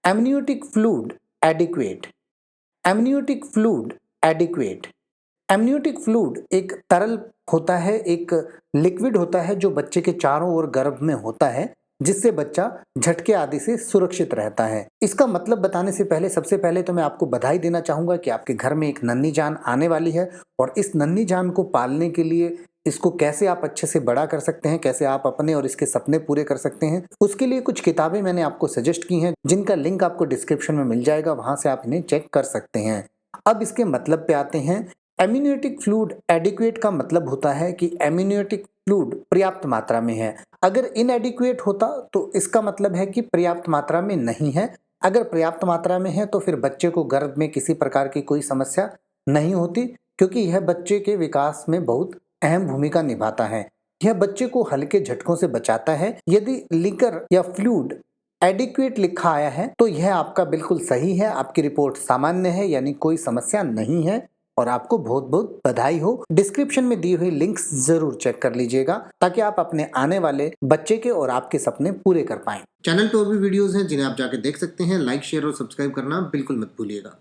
Amniotic fluid adequate, amniotic fluid adequate. Amniotic fluid एक तरल होता है, एक लिक्विड होता है जो बच्चे के चारों ओर गर्भ में होता है, जिससे बच्चा झटके आदि से सुरक्षित रहता है। इसका मतलब बताने से पहले सबसे पहले तो मैं आपको बधाई देना चाहूंगा कि आपके घर में एक नन्ही जान आने वाली है और इस नन्ही जान को पालने के लिए इसको कैसे आप अच्छे से बड़ा कर सकते हैं, कैसे आप अपने और इसके सपने पूरे कर सकते हैं, उसके लिए कुछ किताबें मैंने आपको सजेस्ट की हैं, जिनका लिंक आपको डिस्क्रिप्शन में मिल जाएगा, वहां से आप इन्हें चेक कर सकते हैं। अब इसके मतलब पे आते हैं। एमनियोटिक फ्लूइड एडिक्वेट का मतलब होता है कि एमनियोटिक फ्लूइड पर्याप्त मात्रा में है। अगर इनएडिक्वेट होता तो इसका मतलब है कि पर्याप्त मात्रा में नहीं है। अगर पर्याप्त मात्रा में है तो फिर बच्चे को गर्भ में किसी प्रकार की कोई समस्या नहीं होती, क्योंकि यह बच्चे के विकास में बहुत अहम भूमिका निभाता है। यह बच्चे को हल्के झटकों से बचाता है। यदि लिकर या फ्लूइड एडिक्वेट लिखा आया है तो यह आपका बिल्कुल सही है, आपकी रिपोर्ट सामान्य है, यानी कोई समस्या नहीं है और आपको बहुत बहुत बधाई हो। डिस्क्रिप्शन में दी हुई लिंक्स जरूर चेक कर लीजिएगा ताकि आप अपने आने वाले बच्चे के और आपके सपने पूरे कर पाएं। चैनल पर और भी वीडियोस हैं जिन्हें आप जाके देख सकते हैं। लाइक, शेयर और सब्सक्राइब करना बिल्कुल मत भूलिएगा।